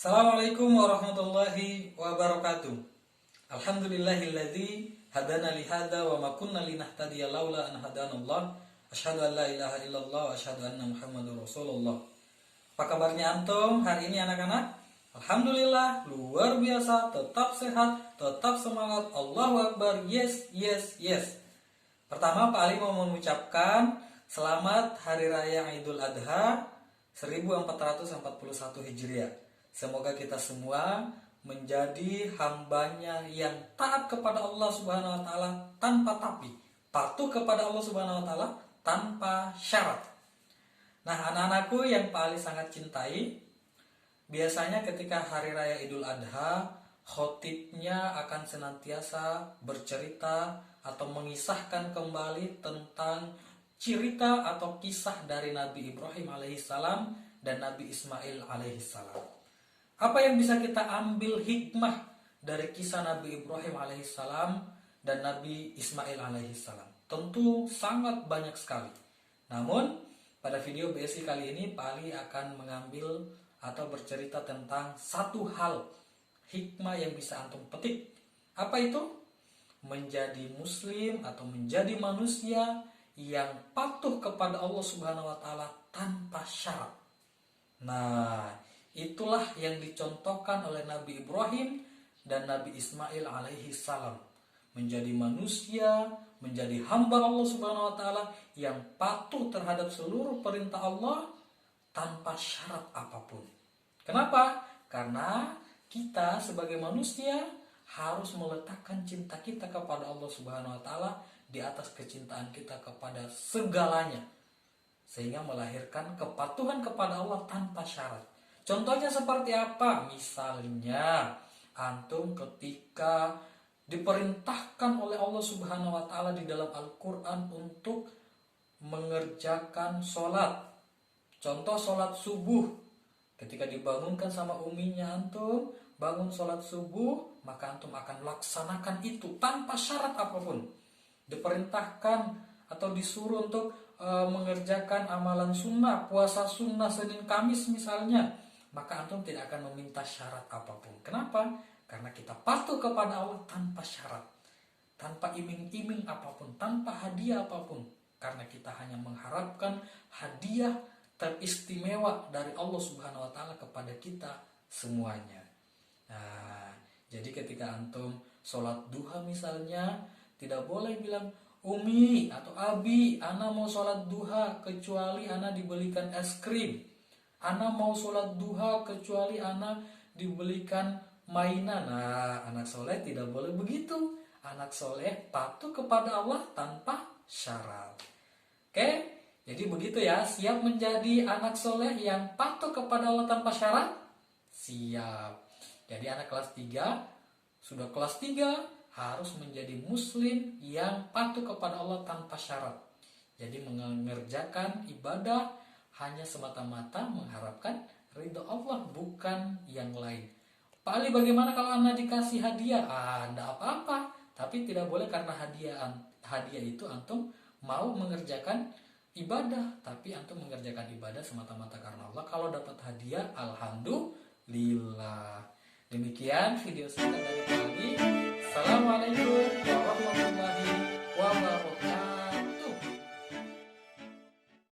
Assalamualaikum warahmatullahi wabarakatuh. Alhamdulillahilladzi hadana li hadza wa ma kunna linahtadiya laula an hadanallah. Asyhadu an la ilaha illallah wa asyhadu anna Muhammadar Rasulullah. Apa kabarnya antum hari ini anak-anak? Alhamdulillah, luar biasa, tetap sehat, tetap semangat. Allahu Akbar. Yes, yes, yes. Pertama, Pak Ali mau mengucapkan selamat Hari Raya Idul Adha 1441 Hijriah. Semoga kita semua menjadi hambanya yang taat kepada Allah Subhanahu wa taala tanpa tapi, patuh kepada Allah Subhanahu wa taala tanpa syarat. Nah, anak-anakku yang Pak Ali sangat cintai, biasanya ketika Hari Raya Idul Adha, khotibnya akan senantiasa bercerita atau mengisahkan kembali tentang cerita atau kisah dari Nabi Ibrahim alaihissalam dan Nabi Ismail alaihissalam. Apa yang bisa kita ambil hikmah dari kisah Nabi Ibrahim alaihissalam dan Nabi Ismail alaihissalam? Tentu sangat banyak sekali. Namun pada video BSI kali ini Pak Ali akan mengambil atau bercerita tentang satu hal hikmah yang bisa antum petik. Apa itu? Menjadi muslim atau menjadi manusia yang patuh kepada Allah Subhanahu wa taala tanpa syarat. Nah, itulah yang dicontohkan oleh Nabi Ibrahim dan Nabi Ismail alaihi salam. Menjadi manusia, menjadi hamba Allah Subhanahu wa taala yang patuh terhadap seluruh perintah Allah tanpa syarat apapun. Kenapa? Karena kita sebagai manusia harus meletakkan cinta kita kepada Allah Subhanahu wa taala di atas kecintaan kita kepada segalanya, sehingga melahirkan kepatuhan kepada Allah tanpa syarat. Contohnya seperti apa? Misalnya antum ketika diperintahkan oleh Allah Subhanahu wa taala di dalam Al-Qur'an untuk mengerjakan sholat. Contoh sholat subuh. Ketika dibangunkan sama uminya antum, bangun sholat subuh, maka antum akan laksanakan itu tanpa syarat apapun. Diperintahkan atau disuruh untuk mengerjakan amalan sunnah, puasa sunnah Senin Kamis misalnya, maka antum tidak akan meminta syarat apapun. Kenapa? Karena kita patuh kepada Allah tanpa syarat, tanpa iming-iming apapun, tanpa hadiah apapun. Karena kita hanya mengharapkan hadiah teristimewa dari Allah Subhanahu wa taala kepada kita semuanya. Nah, jadi ketika antum sholat duha misalnya, tidak boleh bilang, Umi atau Abi, ana mau sholat duha kecuali ana dibelikan es krim. Ana mau sholat duha kecuali ana dibelikan mainan. Nah, anak soleh tidak boleh begitu. Anak soleh patuh kepada Allah tanpa syarat. Oke, jadi begitu ya. Siap menjadi anak soleh yang patuh kepada Allah tanpa syarat? Siap. Jadi anak kelas 3, sudah kelas 3, harus menjadi muslim yang patuh kepada Allah tanpa syarat. Jadi mengerjakan ibadah hanya semata-mata mengharapkan ridho Allah, bukan yang lain. Pak Ali, bagaimana kalau anda dikasih hadiah? Tidak apa-apa, tapi tidak boleh karena hadiah itu antum mau mengerjakan ibadah, tapi antum mengerjakan ibadah semata-mata karena Allah. Kalau dapat hadiah, alhamdulillah. Demikian video singkat dari Pak Ali.